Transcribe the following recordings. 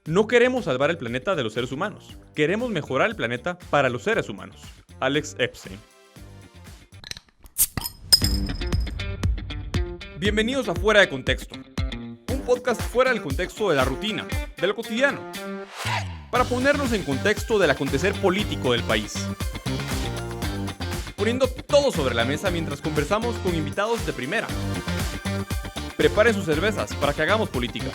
No queremos salvar el planeta de los seres humanos, queremos mejorar el planeta para los seres humanos. Alex Epstein. Bienvenidos a Fuera de Contexto, un podcast fuera del contexto de la rutina, de lo cotidiano, para ponernos en contexto del acontecer político del país. Poniendo todo sobre la mesa mientras conversamos con invitados de primera. Preparen sus cervezas para que hagamos política,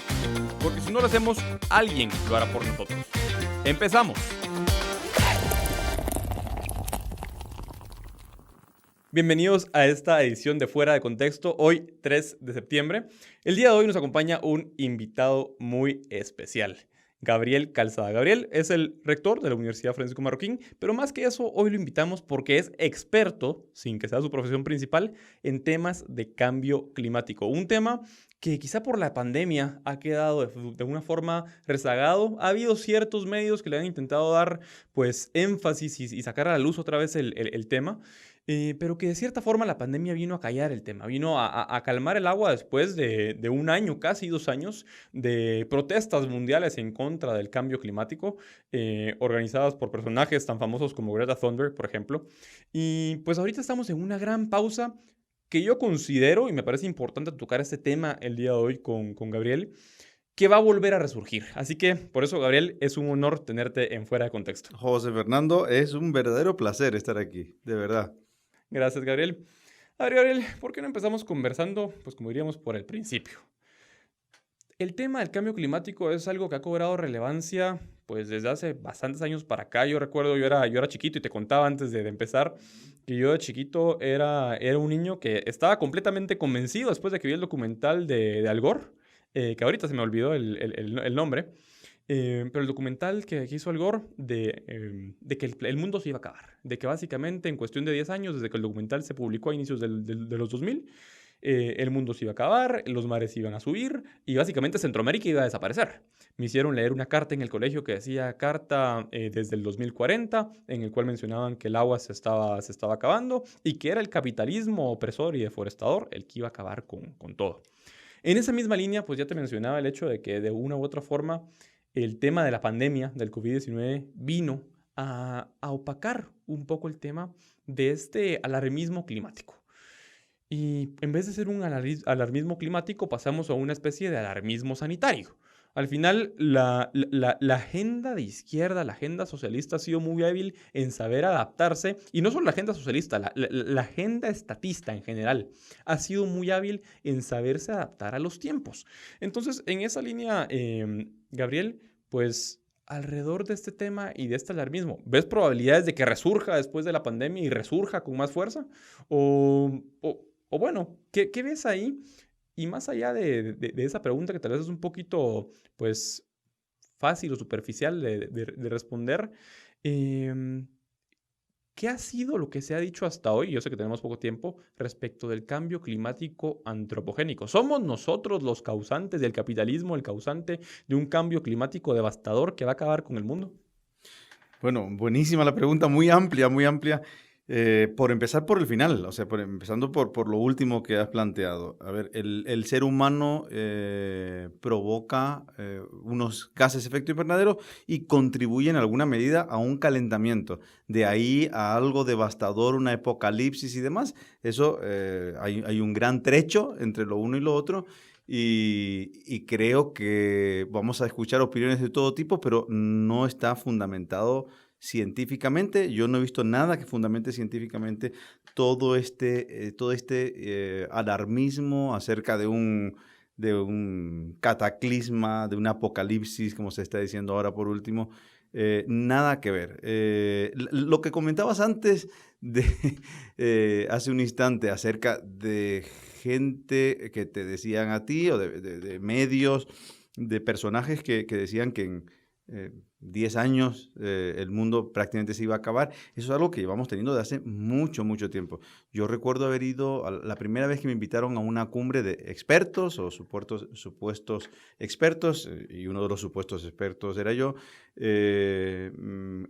porque si no lo hacemos, alguien lo hará por nosotros. ¡Empezamos! Bienvenidos a esta edición de Fuera de Contexto, hoy 3 de septiembre. El día de hoy nos acompaña un invitado muy especial, Gabriel Calzada. Gabriel es el rector de la Universidad Francisco Marroquín, pero más que eso, hoy lo invitamos porque es experto, sin que sea su profesión principal, en temas de cambio climático. Un tema que quizá por la pandemia ha quedado de una forma rezagado. Ha habido ciertos medios que le han intentado dar pues énfasis y sacar a la luz otra vez el tema. Pero que de cierta forma la pandemia vino a callar el tema, vino a calmar el agua después de un año, casi 2 años, de protestas mundiales en contra del cambio climático, organizadas por personajes tan famosos como Greta Thunberg, por ejemplo. Y pues ahorita estamos en una gran pausa que yo considero, y me parece importante tocar este tema el día de hoy con Gabriel, que va a volver a resurgir. Así que, por eso, Gabriel, es un honor tenerte en Fuera de Contexto. José Fernando, es un verdadero placer estar aquí, de verdad. Gracias, Gabriel. A ver, Gabriel, ¿por qué no empezamos conversando, pues como diríamos, por el principio? El tema del cambio climático es algo que ha cobrado relevancia, pues desde hace bastantes años para acá. Yo recuerdo, yo era chiquito y te contaba antes de empezar que yo de chiquito era un niño que estaba completamente convencido después de que vi el documental de Al Gore, que ahorita se me olvidó el nombre. Pero el documental que hizo Al Gore de que el mundo se iba a acabar, de que básicamente en cuestión de 10 años, desde que el documental se publicó a inicios de los 2000, el mundo se iba a acabar, los mares iban a subir y básicamente Centroamérica iba a desaparecer. Me hicieron leer una carta en el colegio que decía carta desde el 2040, en el cual mencionaban que el agua se estaba acabando y que era el capitalismo opresor y deforestador el que iba a acabar con todo. En esa misma línea, pues ya te mencionaba el hecho de que de una u otra forma el tema de la pandemia del COVID-19 vino a opacar un poco el tema de este alarmismo climático. Y en vez de ser un alarmismo climático, pasamos a una especie de alarmismo sanitario. Al final, la agenda de izquierda, la agenda socialista ha sido muy hábil en saber adaptarse, y no solo la agenda socialista, la agenda estatista en general ha sido muy hábil en saberse adaptar a los tiempos. Entonces, en esa línea, Gabriel, pues alrededor de este tema y de este alarmismo, ¿ves probabilidades de que resurja después de la pandemia y resurja con más fuerza? O bueno, ¿qué ves ahí? Y más allá de esa pregunta que tal vez es un poquito, pues, fácil o superficial de responder, em, ¿qué ha sido lo que se ha dicho hasta hoy? Yo sé que tenemos poco tiempo respecto del cambio climático antropogénico. ¿Somos nosotros los causantes del capitalismo, el causante de un cambio climático devastador que va a acabar con el mundo? Bueno, buenísima la pregunta, muy amplia, muy amplia. Por empezar por el final, o sea, empezando por lo último que has planteado. A ver, el ser humano provoca unos gases de efecto invernadero y contribuye en alguna medida a un calentamiento. De ahí a algo devastador, una apocalipsis y demás. Eso, hay un gran trecho entre lo uno y lo otro. Y creo que vamos a escuchar opiniones de todo tipo, pero no está fundamentado científicamente. Yo no he visto nada que fundamente científicamente todo este alarmismo acerca de un cataclisma, de un apocalipsis, como se está diciendo ahora por último. Nada que ver. Lo que comentabas antes hace un instante acerca de gente que te decían a ti o de medios, de personajes que decían que en 10 años el mundo prácticamente se iba a acabar. Eso es algo que llevamos teniendo de hace mucho, mucho tiempo. Yo recuerdo haber ido la primera vez que me invitaron a una cumbre de expertos o supuestos expertos, y uno de los supuestos expertos era yo, en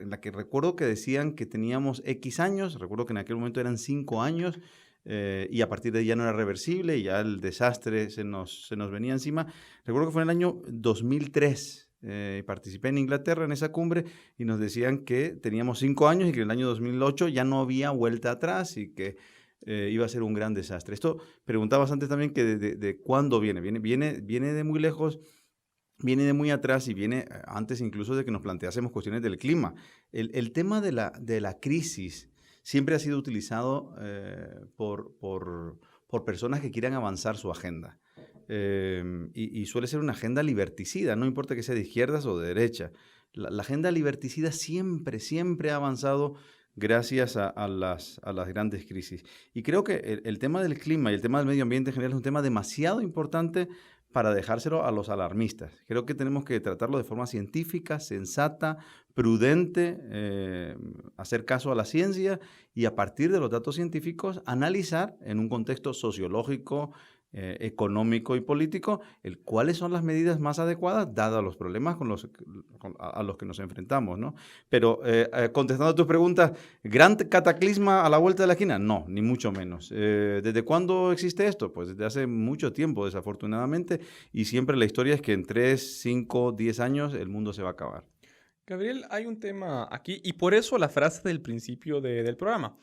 la que recuerdo que decían que teníamos X años, recuerdo que en aquel momento eran 5 años, y a partir de ahí ya no era reversible y ya el desastre se nos venía encima. Recuerdo que fue en el año 2003. Participé en Inglaterra en esa cumbre y nos decían que teníamos 5 años y que en el año 2008 ya no había vuelta atrás y que iba a ser un gran desastre. Esto preguntabas antes también que de cuándo viene. Viene de muy lejos, viene de muy atrás y viene antes incluso de que nos planteásemos cuestiones del clima. El tema de la crisis siempre ha sido utilizado por personas que quieran avanzar su agenda. Y suele ser una agenda liberticida, no importa que sea de izquierdas o de derecha. La agenda liberticida siempre ha avanzado gracias a las grandes crisis. Y creo que el tema del clima y el tema del medio ambiente en general es un tema demasiado importante para dejárselo a los alarmistas. Creo que tenemos que tratarlo de forma científica, sensata, prudente, hacer caso a la ciencia y a partir de los datos científicos analizar en un contexto sociológico, económico y político, cuáles son las medidas más adecuadas dados los problemas a los que nos enfrentamos, ¿no? Pero contestando a tus preguntas, ¿gran cataclisma a la vuelta de la esquina? No, ni mucho menos. ¿Desde cuándo existe esto? Pues desde hace mucho tiempo, desafortunadamente, y siempre la historia es que en 3, 5, 10 años el mundo se va a acabar. Gabriel, hay un tema aquí y por eso la frase del principio del programa.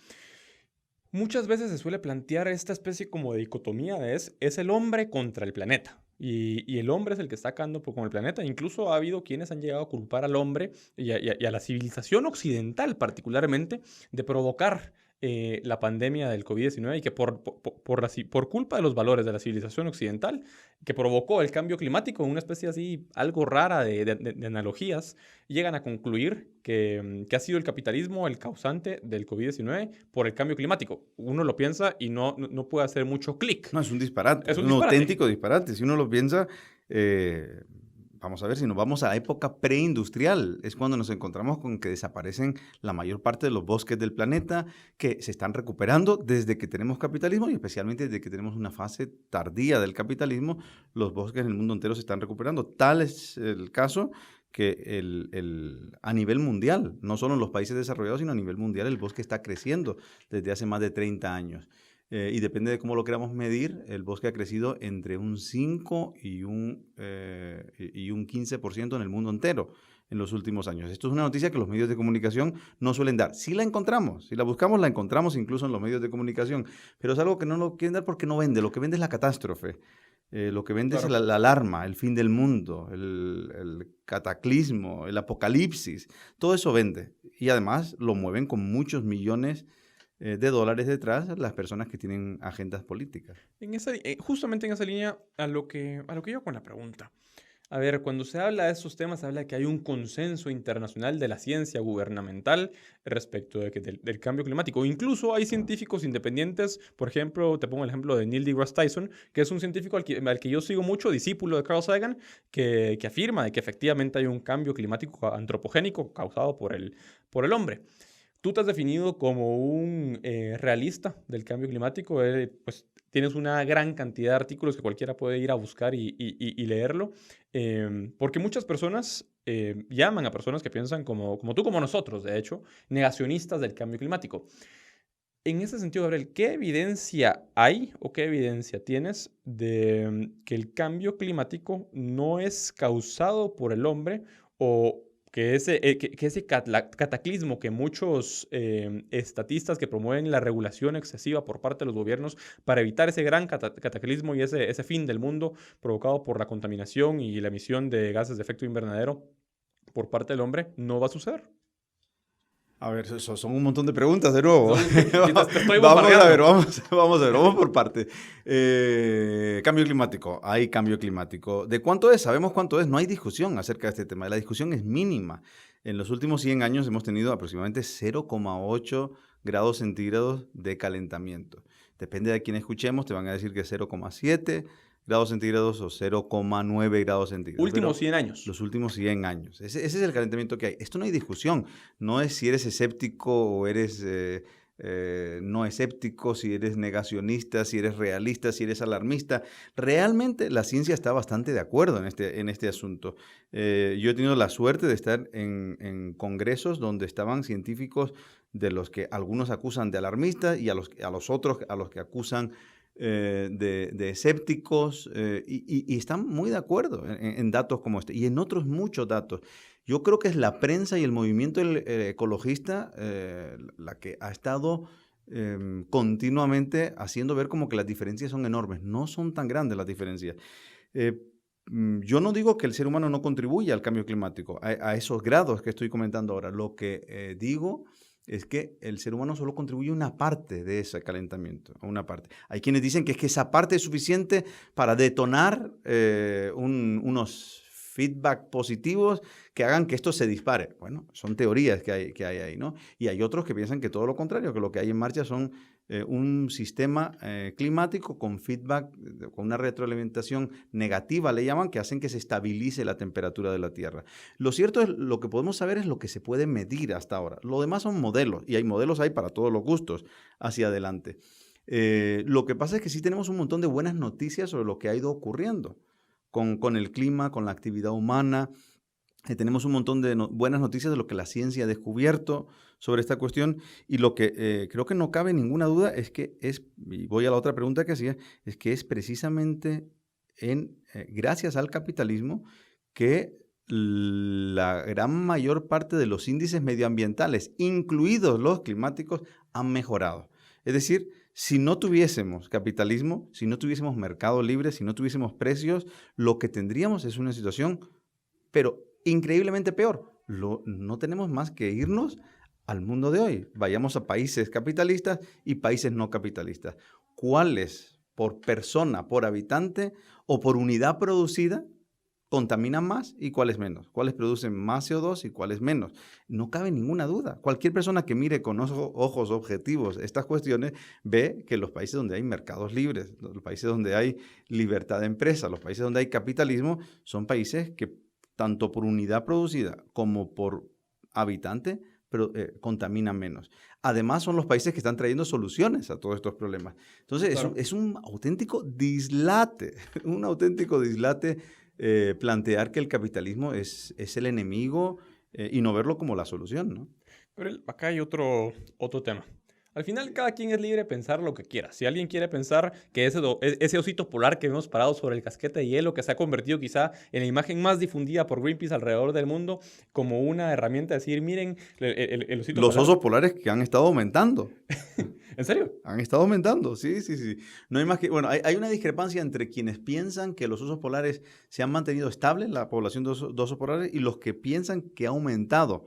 Muchas veces se suele plantear esta especie como de dicotomía de es el hombre contra el planeta. Y el hombre es el que está acabando con el planeta. Incluso ha habido quienes han llegado a culpar al hombre y a la civilización occidental particularmente de provocar la pandemia del COVID-19 y que por culpa de los valores de la civilización occidental que provocó el cambio climático, una especie así, algo rara de analogías, llegan a concluir que ha sido el capitalismo el causante del COVID-19 por el cambio climático. Uno lo piensa y no puede hacer mucho clic. No, es un disparate, Es un auténtico disparate. Si uno lo piensa, vamos a ver, si nos vamos a la época preindustrial, es cuando nos encontramos con que desaparecen la mayor parte de los bosques del planeta, que se están recuperando desde que tenemos capitalismo y especialmente desde que tenemos una fase tardía del capitalismo, los bosques en el mundo entero se están recuperando. Tal es el caso que a nivel mundial, no solo en los países desarrollados, sino a nivel mundial, el bosque está creciendo desde hace más de 30 años. Y depende de cómo lo queramos medir, el bosque ha crecido entre un 5 y un 15% en el mundo entero en los últimos años. Esto es una noticia que los medios de comunicación no suelen dar. Si la encontramos, si la buscamos, la encontramos incluso en los medios de comunicación, pero es algo que no lo quieren dar porque no vende. Lo que vende es la catástrofe. Lo que vende es la alarma, el fin del mundo, el cataclismo, el apocalipsis. Todo eso vende. Y además lo mueven con muchos millones de dólares detrás las personas que tienen agendas políticas. Justamente en esa línea, a lo que yo con la pregunta. A ver, cuando se habla de esos temas, se habla de que hay un consenso internacional de la ciencia gubernamental respecto del cambio climático. Incluso hay científicos independientes, por ejemplo, te pongo el ejemplo de Neil deGrasse Tyson, que es un científico al que yo sigo mucho, discípulo de Carl Sagan, que afirma de que efectivamente hay un cambio climático antropogénico causado por el hombre. Tú te has definido como un realista del cambio climático, pues tienes una gran cantidad de artículos que cualquiera puede ir a buscar y leerlo, porque muchas personas llaman a personas que piensan como tú, como nosotros, de hecho, negacionistas del cambio climático. En ese sentido, Gabriel, ¿qué evidencia hay o qué evidencia tienes de que el cambio climático no es causado por el hombre o que ese cataclismo que muchos estatistas que promueven la regulación excesiva por parte de los gobiernos para evitar ese gran cataclismo y ese fin del mundo provocado por la contaminación y la emisión de gases de efecto invernadero por parte del hombre no va a suceder? A ver, son un montón de preguntas de nuevo. Vamos a ver, vamos por parte. Cambio climático, hay cambio climático. ¿De cuánto es? Sabemos cuánto es, no hay discusión acerca de este tema. La discusión es mínima. En los últimos 100 años hemos tenido aproximadamente 0,8 grados centígrados de calentamiento. Depende de quién escuchemos, te van a decir que 0,7 grados centígrados o 0,9 grados centígrados. Últimos 100 años. Los últimos 100 años. Ese es el calentamiento que hay. Esto no hay discusión. No es si eres escéptico o eres no escéptico, si eres negacionista, si eres realista, si eres alarmista. Realmente la ciencia está bastante de acuerdo en este asunto. Yo he tenido la suerte de estar en congresos donde estaban científicos de los que algunos acusan de alarmistas y a los otros a los que acusan de escépticos, y están muy de acuerdo en datos como este y en otros muchos datos. Yo creo que es la prensa y el movimiento ecologista la que ha estado continuamente haciendo ver como que las diferencias son enormes. No son tan grandes las diferencias. Yo no digo que el ser humano no contribuya al cambio climático, a esos grados que estoy comentando ahora. Lo que digo es que el ser humano solo contribuye a una parte de ese calentamiento, a una parte. Hay quienes dicen que es que esa parte es suficiente para detonar unos feedback positivos que hagan que esto se dispare. Bueno, son teorías que hay ahí, ¿no? Y hay otros que piensan que todo lo contrario, que lo que hay en marcha son un sistema climático con feedback, con una retroalimentación negativa, le llaman, que hacen que se estabilice la temperatura de la Tierra. Lo cierto es, lo que podemos saber es lo que se puede medir hasta ahora. Lo demás son modelos, y hay modelos para todos los gustos hacia adelante. Lo que pasa es que sí tenemos un montón de buenas noticias sobre lo que ha ido ocurriendo con el clima, con la actividad humana. Tenemos un montón de buenas noticias de lo que la ciencia ha descubierto sobre esta cuestión, y lo que creo que no cabe ninguna duda es que y voy a la otra pregunta que hacía, es que es precisamente gracias al capitalismo que la gran mayor parte de los índices medioambientales, incluidos los climáticos, han mejorado. Es decir, si no tuviésemos capitalismo, si no tuviésemos mercado libre, si no tuviésemos precios, lo que tendríamos es una situación, pero increíblemente peor. No tenemos más que irnos al mundo de hoy. Vayamos a países capitalistas y países no capitalistas. ¿Cuáles por persona, por habitante o por unidad producida contaminan más y cuáles menos? ¿Cuáles producen más CO2 y cuáles menos? No cabe ninguna duda. Cualquier persona que mire con ojos objetivos estas cuestiones ve que los países donde hay mercados libres, los países donde hay libertad de empresa, los países donde hay capitalismo, son países que tanto por unidad producida como por habitante, pero contaminan menos. Además, son los países que están trayendo soluciones a todos estos problemas. Entonces, claro, es un auténtico dislate, plantear que el capitalismo es el enemigo y no verlo como la solución, ¿no? Pero acá hay otro tema. Al final, cada quien es libre de pensar lo que quiera. Si alguien quiere pensar que ese osito polar que vemos parado sobre el casquete de hielo, que se ha convertido quizá en la imagen más difundida por Greenpeace alrededor del mundo, como una herramienta de decir, miren, el osito polar. Los osos polares que han estado aumentando. ¿En serio? Han estado aumentando, sí. No hay más que, bueno, hay una discrepancia entre quienes piensan que los osos polares se han mantenido estables, la población de osos polares, y los que piensan que ha aumentado.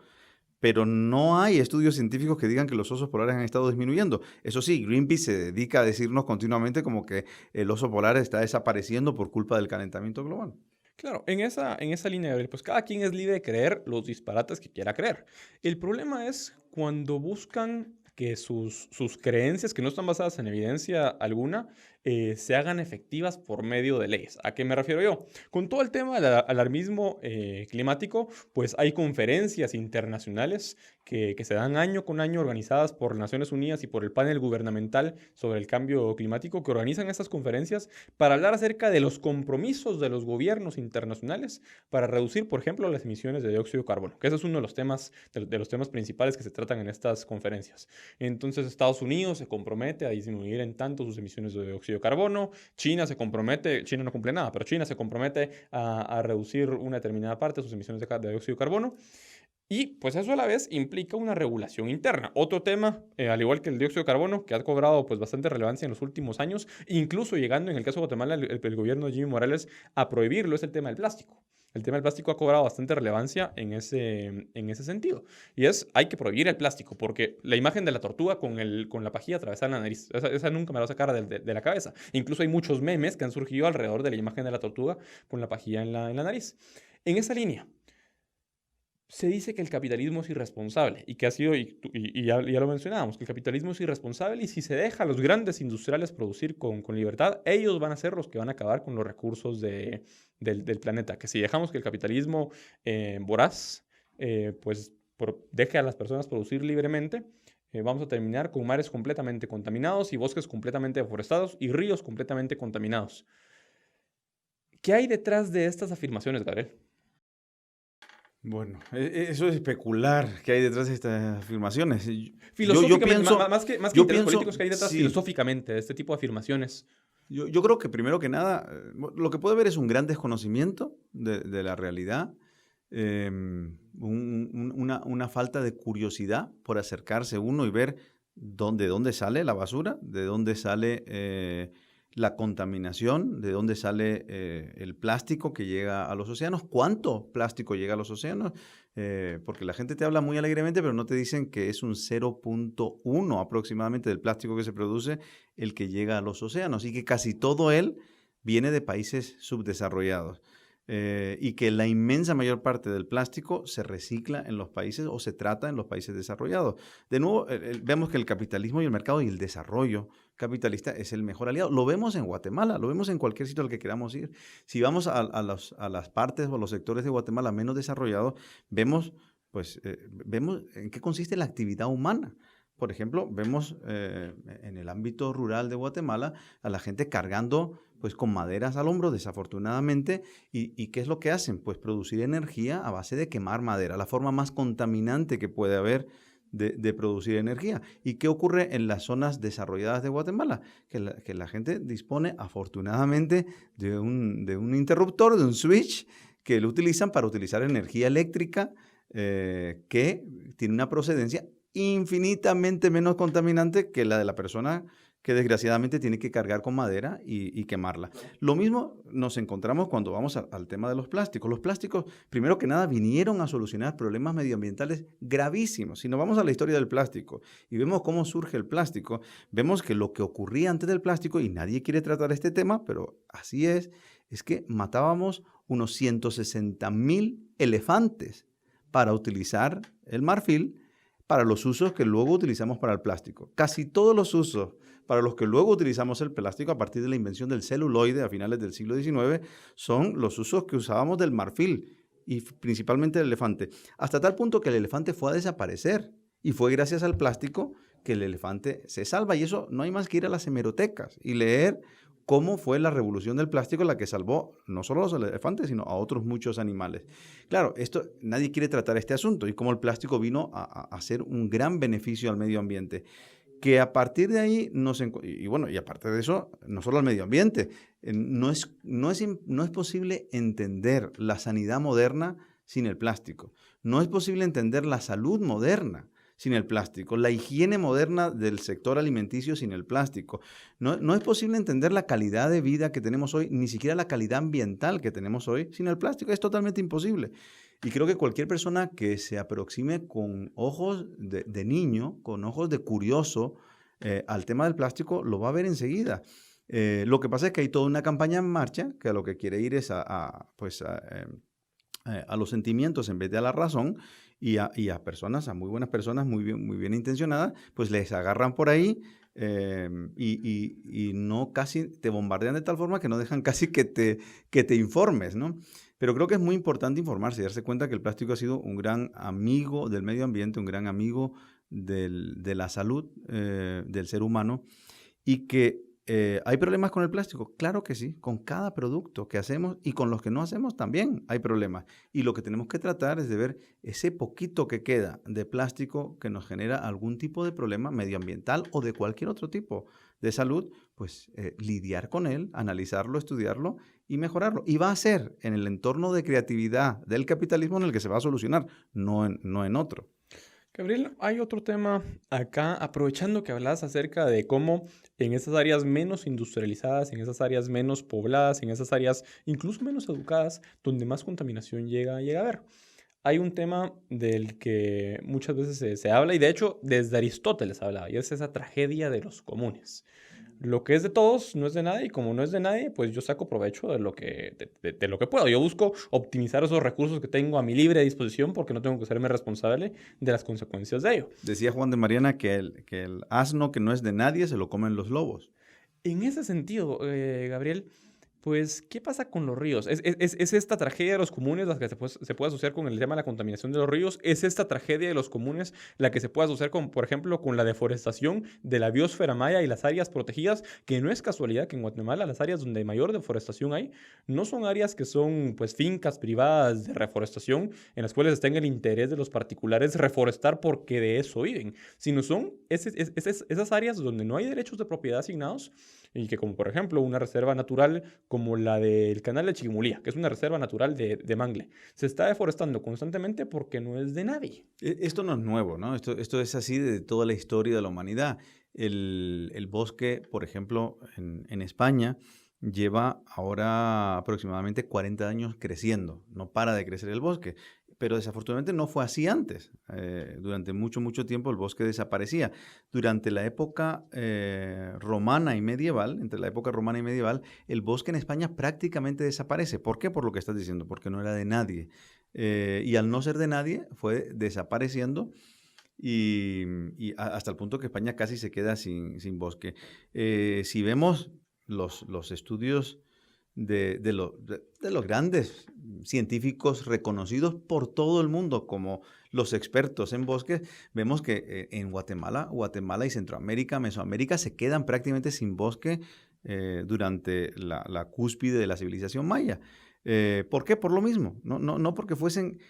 Pero no hay estudios científicos que digan que los osos polares han estado disminuyendo. Eso sí, Greenpeace se dedica a decirnos continuamente como que el oso polar está desapareciendo por culpa del calentamiento global. Claro, en esa línea, pues cada quien es libre de creer los disparates que quiera creer. El problema es cuando buscan que sus creencias, que no están basadas en evidencia alguna, se hagan efectivas por medio de leyes. ¿A qué me refiero yo? Con todo el tema del alarmismo climático, pues hay conferencias internacionales que se dan año con año, organizadas por Naciones Unidas y por el panel gubernamental sobre el cambio climático, que organizan estas conferencias para hablar acerca de los compromisos de los gobiernos internacionales para reducir, por ejemplo, las emisiones de dióxido de carbono, que ese es uno de los temas, de los temas principales que se tratan en estas conferencias. Entonces, Estados Unidos se compromete a disminuir en tanto sus emisiones de dióxido de carbono. China no cumple nada, pero China se compromete a reducir una determinada parte de sus emisiones de dióxido de carbono. Y pues eso a la vez implica una regulación interna. Otro tema, al igual que el dióxido de carbono, que ha cobrado pues bastante relevancia en los últimos años, incluso llegando en el caso de Guatemala el gobierno de Jimmy Morales a prohibirlo, es el tema del plástico. El tema del plástico ha cobrado bastante relevancia en ese sentido. Y hay que prohibir el plástico, porque la imagen de la tortuga con la pajilla atravesada en la nariz, esa nunca me la va a sacar de la cabeza. Incluso hay muchos memes que han surgido alrededor de la imagen de la tortuga con la pajilla en la nariz. En esa línea, se dice que el capitalismo es irresponsable y que ha sido, y ya lo mencionábamos, que el capitalismo es irresponsable y si se deja a los grandes industriales producir con libertad, ellos van a ser los que van a acabar con los recursos del planeta. Que si dejamos que el capitalismo voraz pues deje a las personas producir libremente, vamos a terminar con mares completamente contaminados y bosques completamente deforestados y ríos completamente contaminados. ¿Qué hay detrás de estas afirmaciones, Gabriel? Bueno, eso es especular qué hay detrás de estas afirmaciones. Filosóficamente, pienso, más que yo interés pienso, políticos, que hay detrás sí, filosóficamente de este tipo de afirmaciones. yo creo que primero que nada, lo que puede haber es un gran desconocimiento de la realidad, una falta de curiosidad por acercarse uno y ver de dónde sale la basura, de dónde sale la contaminación, de dónde sale el plástico que llega a los océanos, cuánto plástico llega a los océanos, porque la gente te habla muy alegremente, pero no te dicen que es un 0,1 aproximadamente del plástico que se produce el que llega a los océanos y que casi todo él viene de países subdesarrollados. Y que la inmensa mayor parte del plástico se recicla en los países o se trata en los países desarrollados. De nuevo, vemos que el capitalismo y el mercado y el desarrollo capitalista es el mejor aliado. Lo vemos en Guatemala, lo vemos en cualquier sitio al que queramos ir. Si vamos a las partes o los sectores de Guatemala menos desarrollados, vemos en qué consiste la actividad humana. Por ejemplo, vemos en el ámbito rural de Guatemala a la gente cargando pues con maderas al hombro, desafortunadamente, y ¿qué es lo que hacen? Pues producir energía a base de quemar madera, la forma más contaminante que puede haber de producir energía. ¿Y qué ocurre en las zonas desarrolladas de Guatemala? Que la gente dispone afortunadamente de un interruptor, de un switch, que lo utilizan para utilizar energía eléctrica que tiene una procedencia infinitamente menos contaminante que la de la persona que desgraciadamente tiene que cargar con madera y quemarla. Lo mismo nos encontramos cuando vamos al tema de los plásticos. Los plásticos, primero que nada, vinieron a solucionar problemas medioambientales gravísimos. Si nos vamos a la historia del plástico y vemos cómo surge el plástico, vemos que lo que ocurría antes del plástico, y nadie quiere tratar este tema, pero así es que matábamos unos 160,000 elefantes para utilizar el marfil para los usos que luego utilizamos para el plástico. Casi todos los usos para los que luego utilizamos el plástico a partir de la invención del celuloide a finales del siglo XIX son los usos que usábamos del marfil y principalmente del elefante. Hasta tal punto que el elefante fue a desaparecer y fue gracias al plástico que el elefante se salva. Y eso no hay más que ir a las hemerotecas y leer cómo fue la revolución del plástico la que salvó no solo a los elefantes, sino a otros muchos animales. Claro, nadie quiere tratar este asunto y cómo el plástico vino a ser un gran beneficio al medio ambiente. Que a partir de ahí, y aparte de eso, no solo al medio ambiente, no es posible entender la sanidad moderna sin el plástico. No es posible entender la salud moderna sin el plástico, la higiene moderna del sector alimenticio sin el plástico. No es posible entender la calidad de vida que tenemos hoy, ni siquiera la calidad ambiental que tenemos hoy sin el plástico. Es totalmente imposible. Y creo que cualquier persona que se aproxime con ojos de niño, con ojos de curioso al tema del plástico, lo va a ver enseguida. Lo que pasa es que hay toda una campaña en marcha que a lo que quiere ir es a los sentimientos en vez de a la razón, y a personas, a muy buenas personas, muy bien intencionadas, pues les agarran por ahí y no casi te bombardean de tal forma que no dejan casi que te informes, ¿no? Pero creo que es muy importante informarse y darse cuenta que el plástico ha sido un gran amigo del medio ambiente, un gran amigo de la salud del ser humano, y que ¿hay problemas con el plástico? Claro que sí, con cada producto que hacemos y con los que no hacemos también hay problemas. Y lo que tenemos que tratar es de ver ese poquito que queda de plástico que nos genera algún tipo de problema medioambiental o de cualquier otro tipo de salud, pues lidiar con él, analizarlo, estudiarlo y mejorarlo. Y va a ser en el entorno de creatividad del capitalismo en el que se va a solucionar, no en otro. Gabriel, hay otro tema acá, aprovechando que hablas acerca de cómo en esas áreas menos industrializadas, en esas áreas menos pobladas, en esas áreas incluso menos educadas, donde más contaminación llega a haber. Hay un tema del que muchas veces se habla, y de hecho desde Aristóteles hablaba, y es esa tragedia de los comunes. Lo que es de todos no es de nadie, y como no es de nadie, pues yo saco provecho de lo que puedo. Yo busco optimizar esos recursos que tengo a mi libre disposición porque no tengo que serme responsable de las consecuencias de ello. Decía Juan de Mariana que el asno que no es de nadie se lo comen los lobos. En ese sentido, Gabriel, Pues, ¿qué pasa con los ríos? ¿Es esta tragedia de los comunes la que se puede asociar con el tema de la contaminación de los ríos? ¿Es esta tragedia de los comunes la que se puede asociar con, por ejemplo, con la deforestación de la biosfera maya y las áreas protegidas? Que no es casualidad que en Guatemala las áreas donde mayor deforestación hay no son áreas que son, pues, fincas privadas de reforestación en las cuales está en el interés de los particulares reforestar porque de eso viven, sino son esas áreas donde no hay derechos de propiedad asignados y que, como por ejemplo una reserva natural como la del canal de Chiquimulía, que es una reserva natural de mangle. Se está deforestando constantemente porque no es de nadie. Esto no es nuevo, ¿no? Esto es así de toda la historia de la humanidad. El bosque, por ejemplo, en España, lleva ahora aproximadamente 40 años creciendo. No para de crecer el bosque. Pero desafortunadamente no fue así antes. Durante mucho, mucho tiempo el bosque desaparecía. Durante la época romana y medieval, entre la época romana y medieval, el bosque en España prácticamente desaparece. ¿Por qué? Por lo que estás diciendo, porque no era de nadie. Y al no ser de nadie, fue desapareciendo hasta el punto que España casi se queda sin bosque. Si vemos los estudios de los grandes científicos reconocidos por todo el mundo como los expertos en bosques, vemos que en Guatemala y Centroamérica, Mesoamérica, se quedan prácticamente sin bosque durante la cúspide de la civilización maya. ¿Por qué? Por lo mismo. No porque fuesen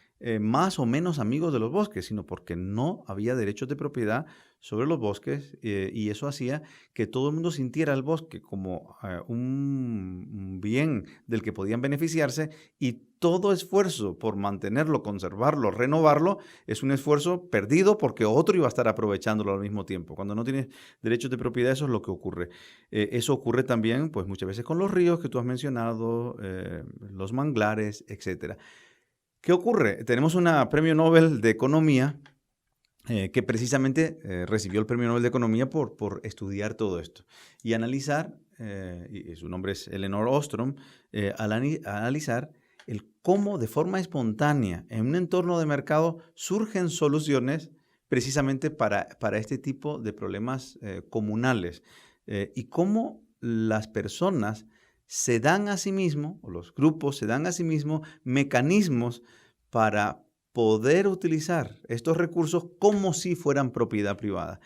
más o menos amigos de los bosques, sino porque no había derechos de propiedad sobre los bosques y eso hacía que todo el mundo sintiera el bosque como un bien del que podían beneficiarse y todo esfuerzo por mantenerlo, conservarlo, renovarlo, es un esfuerzo perdido porque otro iba a estar aprovechándolo al mismo tiempo. Cuando no tienes derechos de propiedad, eso es lo que ocurre. Eso ocurre también, pues muchas veces con los ríos que tú has mencionado, los manglares, etcétera. ¿Qué ocurre? Tenemos una premio Nobel de Economía que precisamente recibió el premio Nobel de Economía por estudiar todo esto y analizar, y su nombre es Elinor Ostrom, analizar el cómo de forma espontánea en un entorno de mercado surgen soluciones precisamente para este tipo de problemas comunales y cómo las personas se dan a sí mismos, o los grupos se dan a sí mismos mecanismos para poder utilizar estos recursos como si fueran propiedad privada.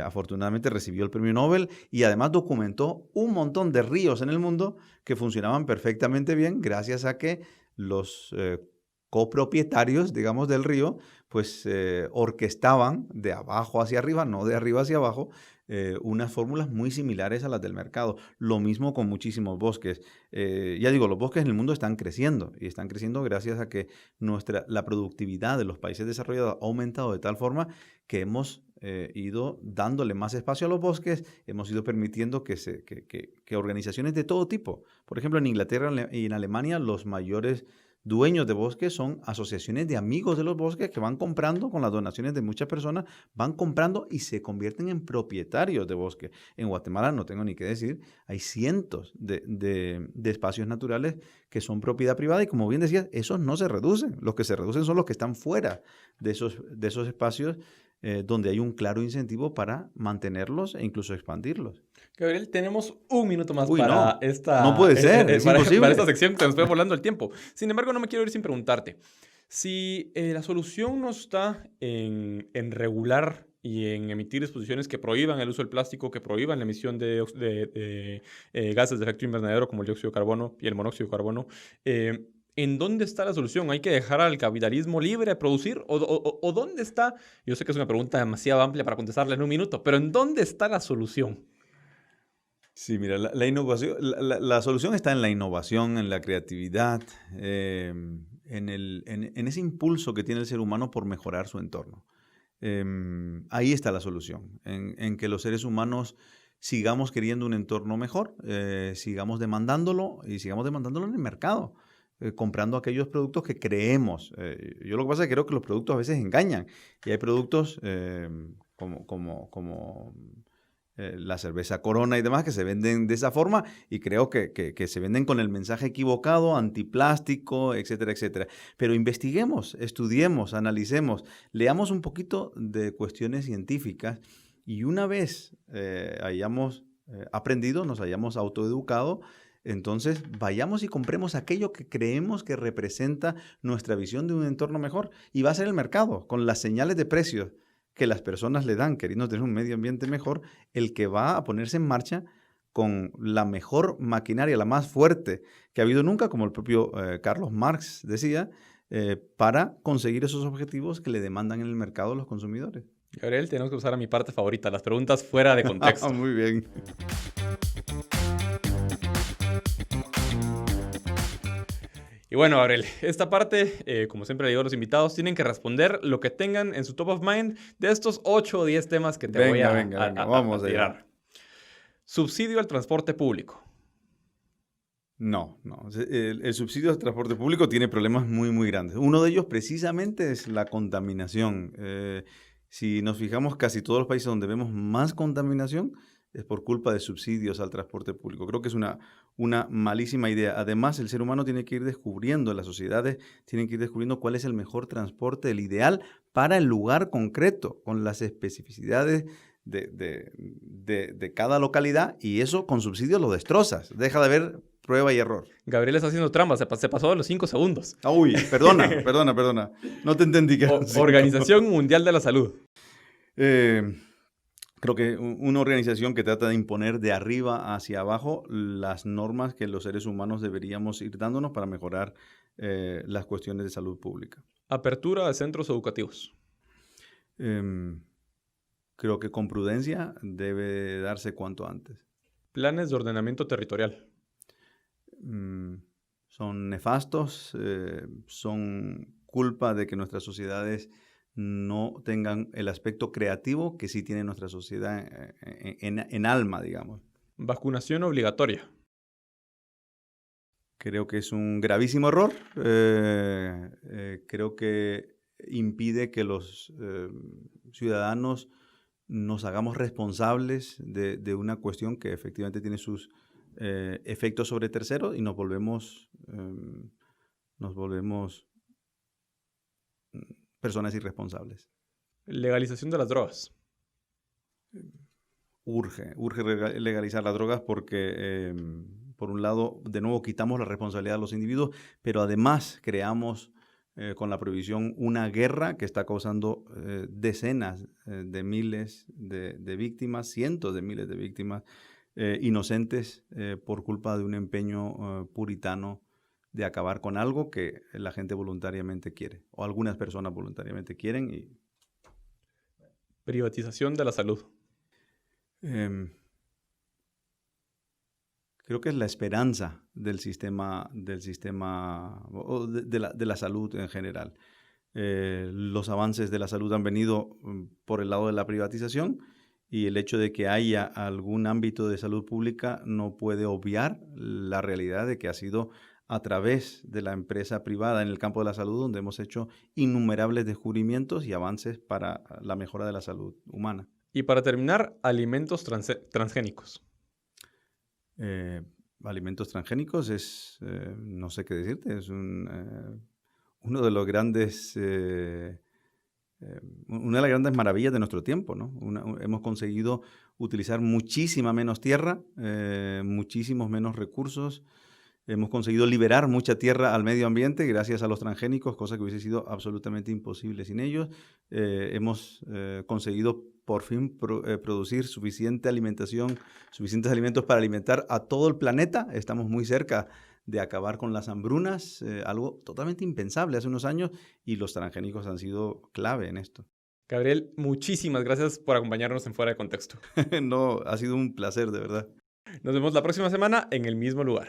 Afortunadamente recibió el premio Nobel y además documentó un montón de ríos en el mundo que funcionaban perfectamente bien gracias a que los copropietarios, digamos, del río, pues orquestaban de abajo hacia arriba, no de arriba hacia abajo, unas fórmulas muy similares a las del mercado. Lo mismo con muchísimos bosques. Ya digo, los bosques en el mundo están creciendo y están creciendo gracias a que la productividad de los países desarrollados ha aumentado de tal forma que hemos ido dándole más espacio a los bosques, hemos ido permitiendo que organizaciones de todo tipo, por ejemplo en Inglaterra y en Alemania, los mayores dueños de bosques son asociaciones de amigos de los bosques que van comprando con las donaciones de muchas personas, van comprando y se convierten en propietarios de bosques. En Guatemala, no tengo ni qué decir, hay cientos de espacios naturales que son propiedad privada y como bien decías, esos no se reducen. Los que se reducen son los que están fuera de esos espacios donde hay un claro incentivo para mantenerlos e incluso expandirlos. Gabriel, tenemos un minuto más Uy, para no, esta, no puede ser, es para imposible. esta sección que se nos fue volando el tiempo. Sin embargo, no me quiero ir sin preguntarte. Si la solución no está en regular y en emitir disposiciones que prohíban el uso del plástico, que prohíban la emisión de gases de efecto invernadero como el dióxido de carbono y el monóxido de carbono, ¿en dónde está la solución? ¿Hay que dejar al capitalismo libre de producir? ¿O dónde está? Yo sé que es una pregunta demasiado amplia para contestarla en un minuto, pero ¿en dónde está la solución? Sí, mira, la innovación, la solución está en la innovación, en la creatividad, en ese impulso que tiene el ser humano por mejorar su entorno. Ahí está la solución, en que los seres humanos sigamos queriendo un entorno mejor, sigamos demandándolo y sigamos demandándolo en el mercado, comprando aquellos productos que creemos. Yo lo que pasa es que creo que los productos a veces engañan y hay productos como la cerveza Corona y demás que se venden de esa forma y creo que se venden con el mensaje equivocado, antiplástico, etcétera, etcétera. Pero investiguemos, estudiemos, analicemos, leamos un poquito de cuestiones científicas y una vez hayamos aprendido, nos hayamos autoeducado, Entonces, vayamos y compremos aquello que creemos que representa nuestra visión de un entorno mejor. Y va a ser el mercado, con las señales de precios que las personas le dan, queriendo tener un medio ambiente mejor, el que va a ponerse en marcha con la mejor maquinaria, la más fuerte que ha habido nunca, como el propio Carlos Marx decía, para conseguir esos objetivos que le demandan en el mercado los consumidores. Gabriel, tenemos que usar a mi parte favorita, las preguntas fuera de contexto. Muy bien. Y bueno, Gabriel, esta parte, como siempre le digo a los invitados, tienen que responder lo que tengan en su top of mind de estos 8 o 10 temas que te voy a vamos tirar. allá. Subsidio al transporte público. No. El subsidio al transporte público tiene problemas muy, muy grandes. Uno de ellos precisamente es la contaminación. Si nos fijamos, casi todos los países donde vemos más contaminación es por culpa de subsidios al transporte público. Creo que es una malísima idea. Además, el ser humano tiene que ir descubriendo, las sociedades tienen que ir descubriendo cuál es el mejor transporte, el ideal para el lugar concreto, con las especificidades de cada localidad, y eso con subsidios lo destrozas. Deja de haber prueba y error. Gabriel está haciendo trampa, se pasó de los 5 segundos. Uy, perdona. No te entendí. Organización Mundial de la Salud. Creo que una organización que trata de imponer de arriba hacia abajo las normas que los seres humanos deberíamos ir dándonos para mejorar las cuestiones de salud pública. Apertura de centros educativos. Creo que con prudencia debe darse cuanto antes. Planes de ordenamiento territorial. Son nefastos, son culpa de que nuestras sociedades no tengan el aspecto creativo que sí tiene nuestra sociedad en alma, digamos. Vacunación obligatoria. Creo que es un gravísimo error. Creo que impide que los ciudadanos nos hagamos responsables de una cuestión que efectivamente tiene sus efectos sobre terceros, y nos volvemos personas irresponsables. Legalización de las drogas. Urge legalizar las drogas porque, por un lado, de nuevo quitamos la responsabilidad a los individuos, pero además creamos con la prohibición una guerra que está causando decenas de miles de víctimas, cientos de miles de víctimas inocentes por culpa de un empeño puritano de acabar con algo que la gente voluntariamente quiere, o algunas personas voluntariamente quieren. Privatización de la salud. Creo que es la esperanza del sistema o de la salud en general. Los avances de la salud han venido por el lado de la privatización, y el hecho de que haya algún ámbito de salud pública no puede obviar la realidad de que ha sido a través de la empresa privada en el campo de la salud donde hemos hecho innumerables descubrimientos y avances para la mejora de la salud humana. Y para terminar, alimentos transgénicos. Alimentos transgénicos es, no sé qué decirte, es uno de los grandes, una de las grandes maravillas de nuestro tiempo, ¿no? Hemos conseguido utilizar muchísima menos tierra, muchísimos menos recursos. Hemos conseguido liberar mucha tierra al medio ambiente gracias a los transgénicos, cosa que hubiese sido absolutamente imposible sin ellos. Hemos conseguido por fin producir suficientes alimentos para alimentar a todo el planeta. Estamos muy cerca de acabar con las hambrunas, algo totalmente impensable hace unos años, y los transgénicos han sido clave en esto. Gabriel, muchísimas gracias por acompañarnos en Fuera de Contexto. No, ha sido un placer, de verdad. Nos vemos la próxima semana en el mismo lugar.